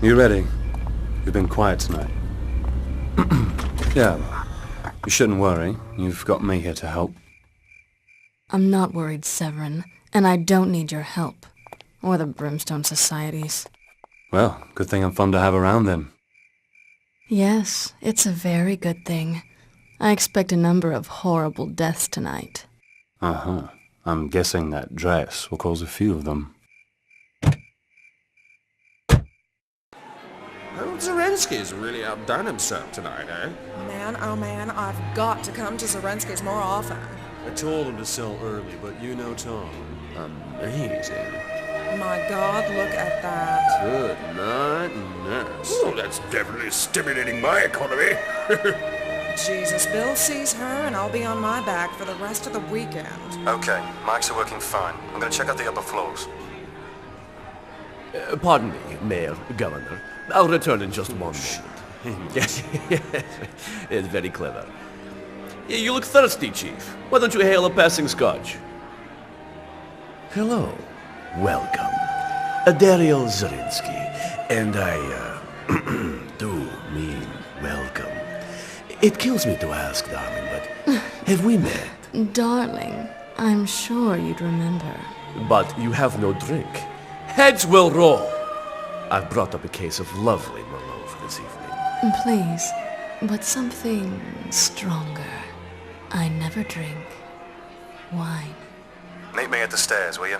You ready? You've been quiet tonight. Yeah, you shouldn't worry. You've got me here to help. I'm not worried, Severin, and I don't need your help. Or the Brimstone Society's. Well, good thing I'm fun to have around then. Yes, it's a very good thing. I expect a number of horrible deaths tonight. Uh-huh. I'm guessing that dress will cause a few of them. Old Zarensky's really outdone himself tonight, eh? Man, oh man, I've got to come to Zarensky's more often. I told him to sell early, but you know Tom. Amazing. My God, look at that. Good night, nurse. Oh, that's definitely stimulating my economy. Jesus, Bill sees her and I'll be on my back for the rest of the weekend. Okay, mics are working fine. I'm gonna check out the upper floors. Pardon me, Mayor, Governor. I'll return in just 1 minute. Yes, yes, it's very clever. You look thirsty, Chief. Why don't you hail a passing scotch? Hello. Welcome. Daryl Zarinsky. And I, do mean welcome. It kills me to ask, darling, but have we met? Darling, I'm sure you'd remember. But you have no drink. Heads will roll. I've brought up a case of lovely Merlot for this evening. Please, but something stronger. I never drink wine. Meet me at the stairs, will you?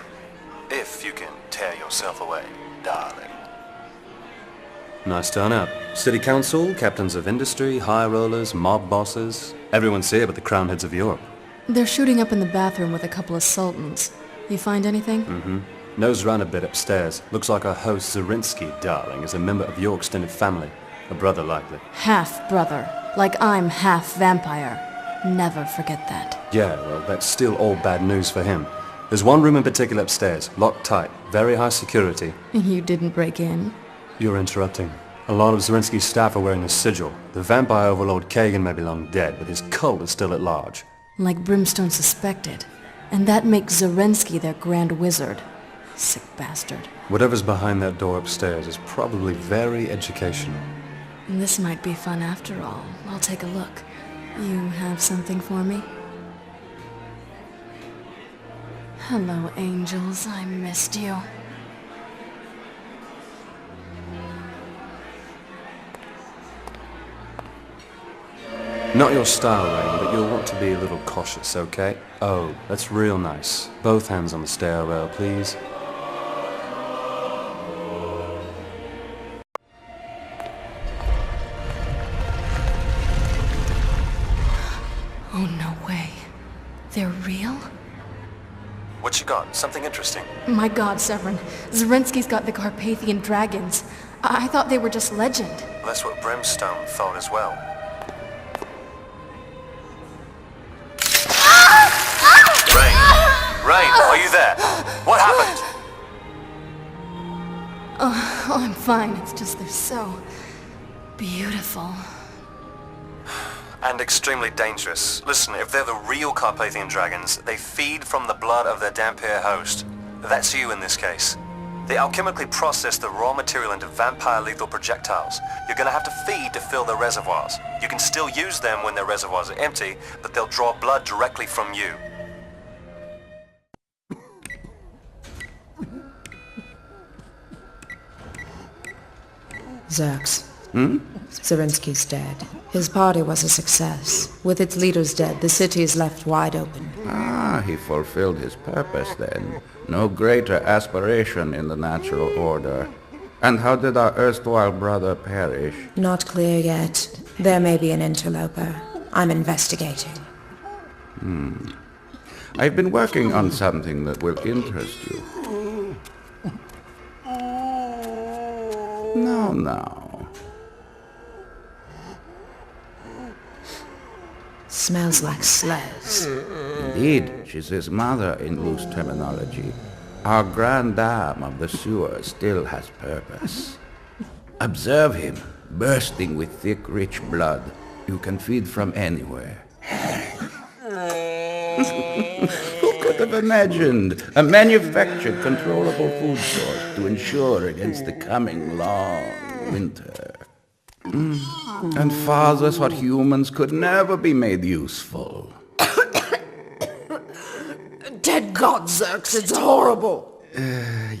If you can tear yourself away, darling. Nice turnout. City Council, captains of industry, high rollers, mob bosses. Everyone's here but the crown heads of Europe. They're shooting up in the bathroom with a couple of sultans. You find anything? Mm-hmm. Nose round a bit upstairs. Looks like our host Zarinsky, darling, is a member of your extended family. A brother, likely. Half-brother. Like I'm half vampire. Never forget that. Yeah, well, that's still all bad news for him. There's one room in particular upstairs, locked tight, very high security. You didn't break in? You're interrupting. A lot of Zarinsky's staff are wearing a sigil. The vampire overlord Kagan may be long dead, but his cult is still at large. Like Brimstone suspected. And that makes Zarensky their grand wizard. Sick bastard. Whatever's behind that door upstairs is probably very educational. This might be fun after all. I'll take a look. You have something for me? Hello, angels. I missed you. Not your style, Rain, but you'll want to be a little cautious, okay? Oh, that's real nice. Both hands on the stairrail, please. Oh, no way. They're real? What you got? Something interesting? My God, Severin. Zarensky's got the Carpathian dragons. I thought they were just legend. Well, that's what Brimstone thought as well. Rain, are you there? What happened? Oh, I'm fine. It's just they're so beautiful. And extremely dangerous. Listen, if they're the real Carpathian dragons, they feed from the blood of their Dampier host. That's you in this case. They alchemically process the raw material into vampire lethal projectiles. You're gonna have to feed to fill their reservoirs. You can still use them when their reservoirs are empty, but they'll draw blood directly from you. Zerx. Zarinsky's dead. His party was a success. With its leaders dead, the city is left wide open. Ah, he fulfilled his purpose then. No greater aspiration in the natural order. And how did our erstwhile brother perish? Not clear yet. There may be an interloper. I'm investigating. I've been working on something that will interest you. Now. Smells like Slez. Indeed, she's his mother in loose terminology. Our grand dame of the sewer still has purpose. Observe him, bursting with thick, rich blood. You can feed from anywhere. Who could have have imagined. A manufactured, controllable food source to ensure against the coming long winter. And fathers what humans could never be made useful. Dead God, Zerx, it's horrible!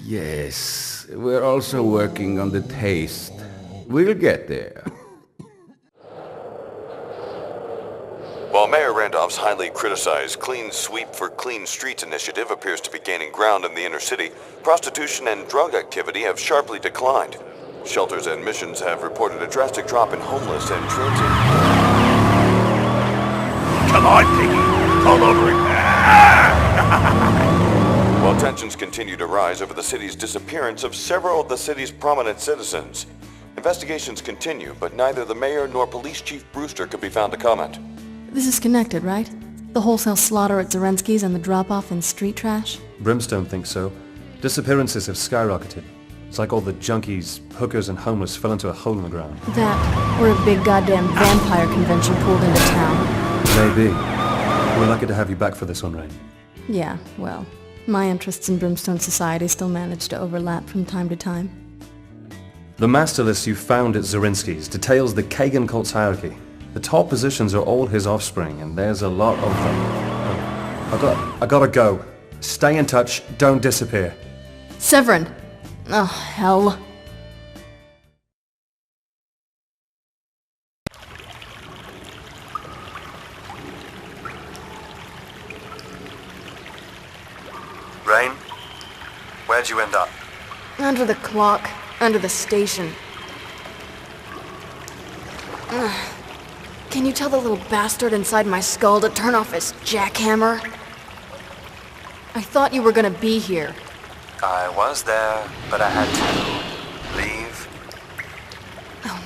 Yes, we're also working on the taste. We'll get there. While Mayor Randolph's highly criticized Clean Sweep for Clean Streets initiative appears to be gaining ground in the inner city, prostitution and drug activity have sharply declined. Shelters and missions have reported a drastic drop in homeless and transient... Come on, Piggy! Pull over it! While tensions continue to rise over the city's disappearance of several of the city's prominent citizens. Investigations continue, but neither the mayor nor Police Chief Brewster could be found to comment. This is connected, right? The wholesale slaughter at Zarensky's and the drop-off in street trash? Brimstone thinks so. Disappearances have skyrocketed. It's like all the junkies, hookers, and homeless fell into a hole in the ground. That, or a big goddamn vampire convention pulled into town. Maybe. We're lucky to have you back for this one, Rain. Yeah, well, my interests in Brimstone society still manage to overlap from time to time. The master list you found at Zarensky's details the Kagan cult's hierarchy. The top positions are all his offspring, and there's a lot of them. Oh, I gotta go. Stay in touch, don't disappear. Severin! Oh, hell. Rain? Where'd you end up? Under the clock. Under the station. Can you tell the little bastard inside my skull to turn off his jackhammer? I thought you were gonna be here. I was there, but I had to leave. Oh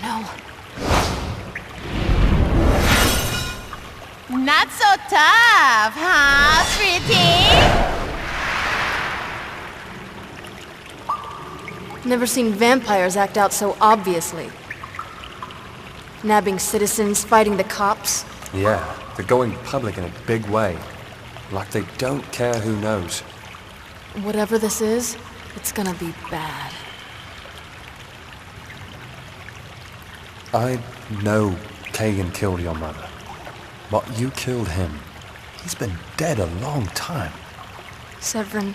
no. Not so tough, huh, sweetie? Never seen vampires act out so obviously. Nabbing citizens, fighting the cops. Yeah, they're going public in a big way. Like they don't care who knows. Whatever this is, it's gonna be bad. I know Kagan killed your mother. But you killed him. He's been dead a long time. Severin,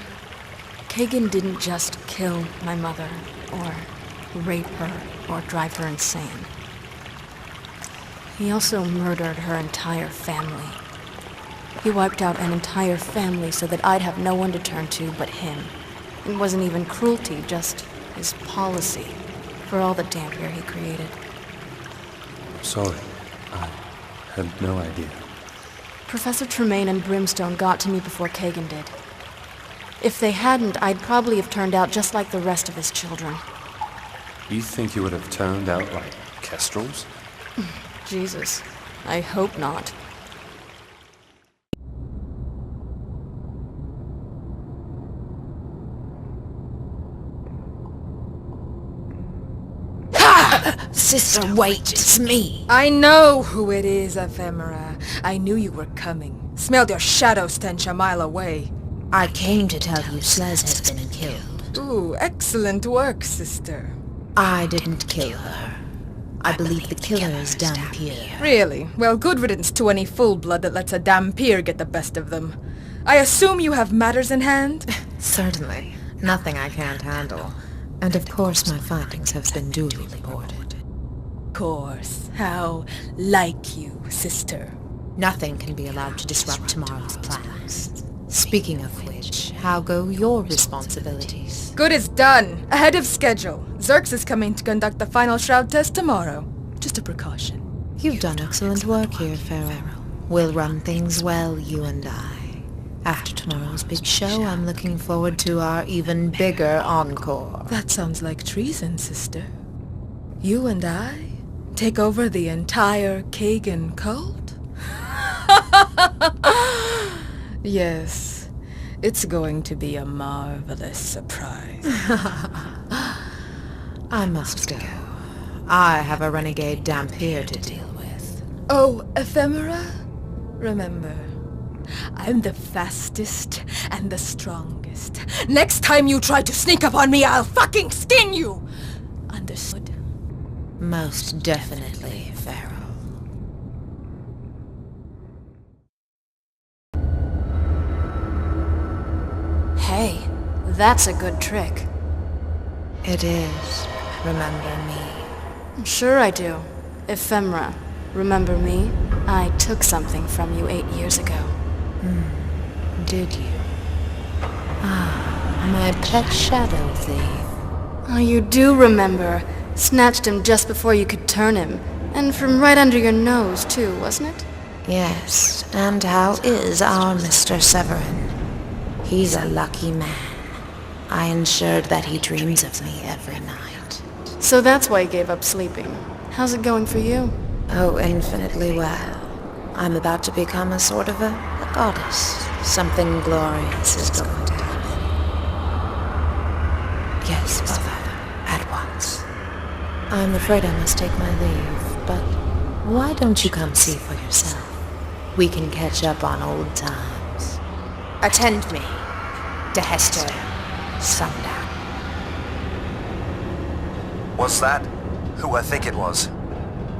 Kagan didn't just kill my mother, or rape her, or drive her insane. He also murdered her entire family. He wiped out an entire family so that I'd have no one to turn to but him. It wasn't even cruelty, just his policy for all the Dampier he created. Sorry, I had no idea. Professor Tremaine and Brimstone got to me before Kagan did. If they hadn't, I'd probably have turned out just like the rest of his children. You think you would have turned out like kestrels? Jesus, I hope not. Sister, wait, it's me. I know who it is, Ephemera. I knew you were coming. Smelled your shadow stench a mile away. I came to tell you Slez has been killed. Ooh, excellent work, sister. I didn't kill her. I believe the killer is Dampier. Really? Well, good riddance to any full-blood that lets a Dampier get the best of them. I assume you have matters in hand? Certainly. Nothing I can't handle. And of course my findings have been duly reported. Course. How like you, sister. Nothing can be allowed to disrupt tomorrow's plans. Speaking of which, how go your responsibilities? Good is done. Ahead of schedule. Zerx is coming to conduct the final shroud test tomorrow. Just a precaution. You've done excellent work here, Pharaoh. We'll run things well, you and I. After tomorrow's big show, I'm looking forward to our even bigger encore. That sounds like treason, sister. You and I take over the entire Kagan cult? Yes, it's going to be a marvelous surprise. I must go. I have a renegade Dampier to deal with. Oh, Ephemera? Remember, I'm the fastest and the strongest. Next time you try to sneak up on me, I'll fucking skin you! Understood? Most definitely, Pharaoh. Hey, that's a good trick. It is. Remember me. Sure I do. Ephemera. Remember me? I took something from you 8 years ago. Did you? Ah, my pet shadow thief. Oh, you do remember. Snatched him just before you could turn him. And from right under your nose, too, wasn't it? Yes, and how is our Mr. Severin? He's a lucky man. I ensured that he dreams of me every night. So that's why you gave up sleeping. How's it going for you? Oh, infinitely well. I'm about to become a sort of a goddess. Something glorious is going to happen. Yes, Mother, at once. I'm afraid I must take my leave, but why don't you come see for yourself? We can catch up on old times. Attend me to Hester Sundown. Was that who I think it was?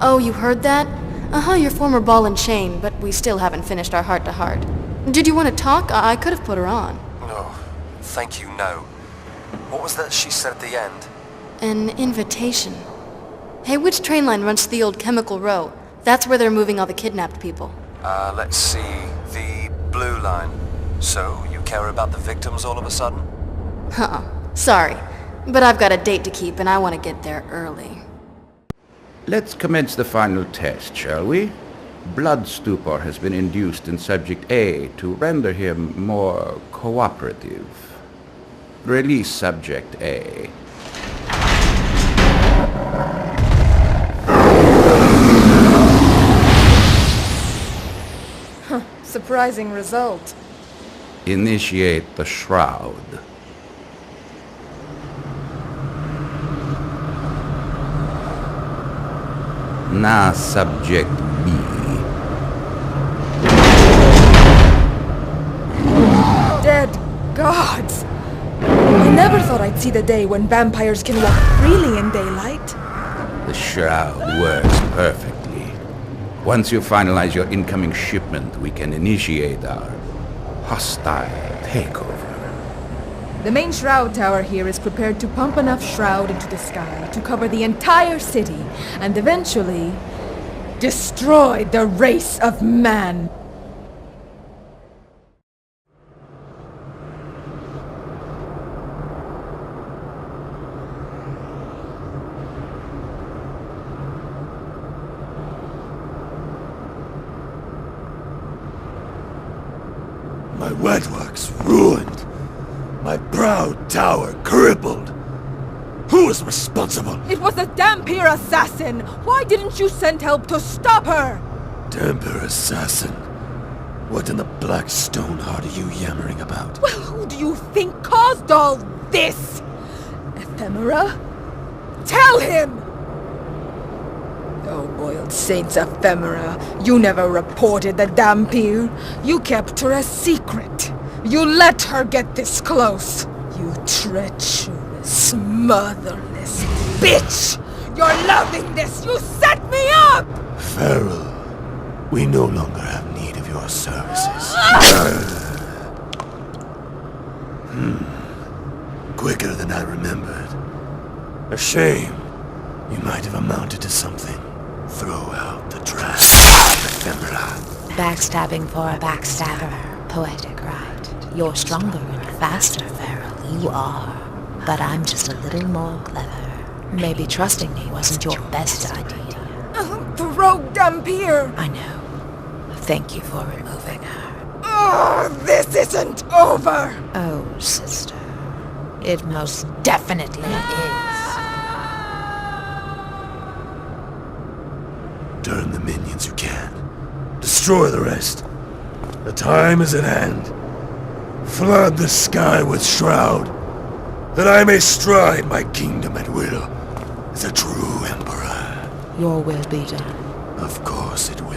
Oh, you heard that? Uh-huh, your former ball and chain, but we still haven't finished our heart-to-heart. Did you want to talk? I could have put her on. No. Thank you, no. What was that she said at the end? An invitation. Hey, which train line runs to the old Chemical Row? That's where they're moving all the kidnapped people. Let's see. The Blue Line. So, you care about the victims all of a sudden? Huh. Sorry. But I've got a date to keep and I want to get there early. Let's commence the final test, shall we? Blood stupor has been induced in Subject A to render him more cooperative. Release Subject A. Surprising result. Initiate the shroud. Now, Subject B. Dead gods! I never thought I'd see the day when vampires can walk freely in daylight. The shroud works perfectly. Once you finalize your incoming shipment, we can initiate our hostile takeover. The main shroud tower here is prepared to pump enough shroud into the sky to cover the entire city and eventually destroy the race of man. My wetworks ruined. My proud tower crippled. Who is responsible? It was a Dampier assassin! Why didn't you send help to stop her? Dampier assassin? What in the black stone heart are you yammering about? Well, who do you think caused all this? Ephemera? Tell him! Oh, boiled saints Ephemera, you never reported the Dampier. You kept her a secret. You let her get this close. You treacherous, motherless bitch! You're loving this! You set me up! Farrell, we no longer have need of your services. Quicker than I remembered. A shame. You might have amounted to something. Throw out the trash, Ephemera. Backstabbing for a backstabber. Poetic, right? You're stronger and faster, Farrell. You are. But I'm just a little more clever. Maybe trusting me wasn't your best idea. The rogue Dampier! I know. Thank you for removing her. Oh, this isn't over! Oh, sister. It most definitely is. Turn the minions you can. Destroy the rest. The time is at hand. Flood the sky with shroud, that I may stride my kingdom at will as a true emperor. Your will be done. Of course it will.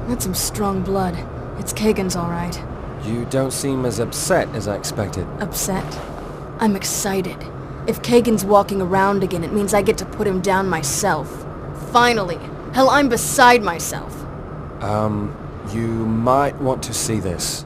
That's some strong blood. It's Kagan's all right. You don't seem as upset as I expected. Upset? I'm excited. If Kagan's walking around again, it means I get to put him down myself. Finally! Hell, I'm beside myself. You might want to see this.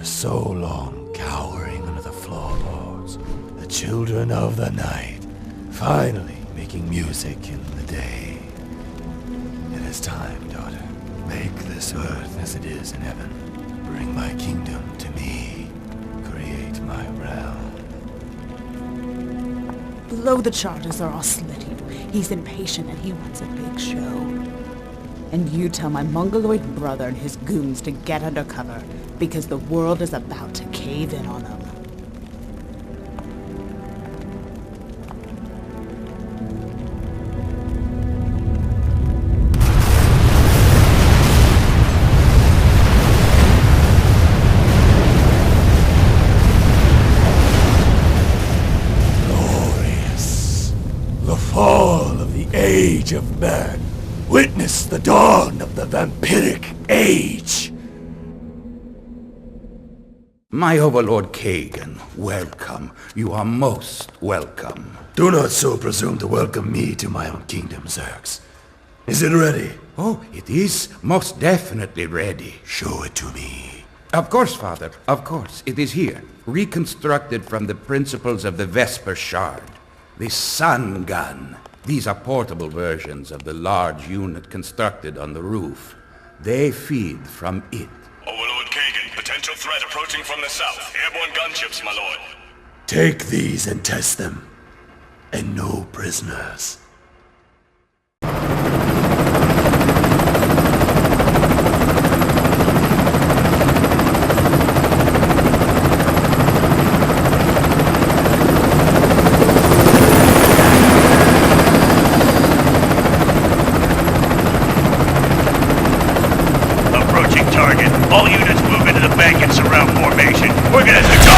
So long cowering under the floorboards, the children of the night, finally making music in the day. It is time, daughter. Make this earth as it is in heaven. Bring my kingdom to me. Create my realm. Blow the charges or I'll slit you. He's impatient and he wants a big show. And you tell my mongoloid brother and his goons to get under cover, because the world is about to cave in on them. Glorious. The fall of the Age of Man. Witness the dawn of the vampiric age. My overlord Kagan, welcome. You are most welcome. Do not so presume to welcome me to my own kingdom, Zerx. Is it ready? Oh, it is most definitely ready. Show it to me. Of course, Father. Of course. It is here. Reconstructed from the principles of the Vesper Shard. The Sun Gun. These are portable versions of the large unit constructed on the roof. They feed from it. Overlord Kagan, potential threat approaching from the south. Airborne gunships, my lord. Take these and test them. And no prisoners. All units move into the bank and surround formation. We're gonna have to go!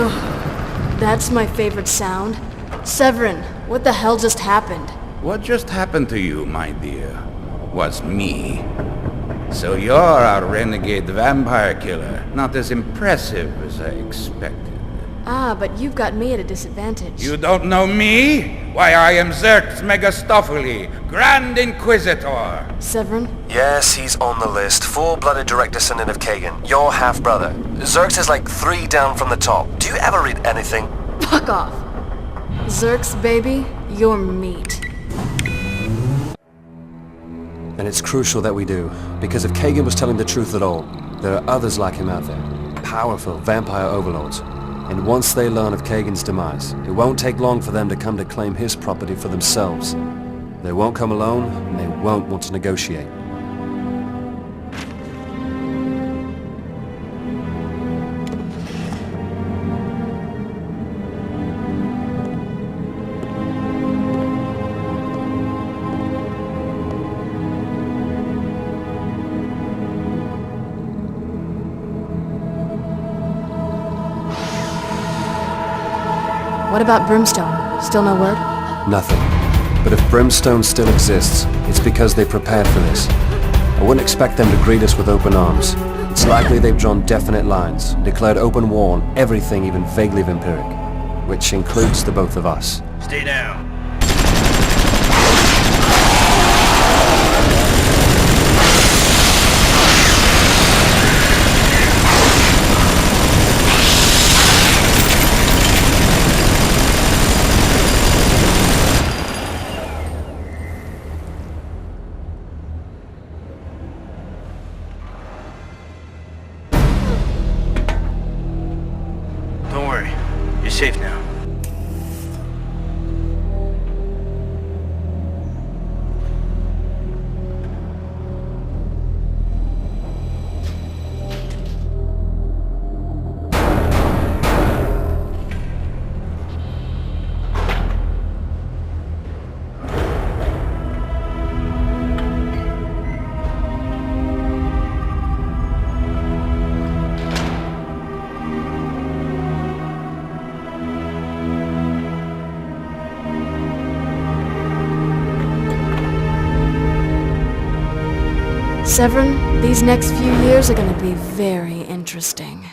Ugh, that's my favorite sound. Severin, what the hell just happened? What just happened to you, my dear, was me. So you're our renegade vampire killer. Not as impressive as I expected. Ah, but you've got me at a disadvantage. You don't know me? Why, I am Zerx Megastophily, Grand Inquisitor. Severin? Yes, he's on the list. Full-blooded direct descendant of Kagan. Your half-brother. Zerx is like 3 down from the top. Do you ever read anything? Fuck off. Zerx, baby, you're meat. And it's crucial that we do, because if Kagan was telling the truth at all, there are others like him out there. Powerful vampire overlords. And once they learn of Kagan's demise, it won't take long for them to come to claim his property for themselves. They won't come alone, and they won't want to negotiate. What about Brimstone? Still no word? Nothing. But if Brimstone still exists, it's because they prepared for this. I wouldn't expect them to greet us with open arms. It's likely they've drawn definite lines, declared open war on everything even vaguely vampiric, which includes the both of us. Stay down. Don't worry. You're safe now. Severin, these next few years are gonna be very interesting.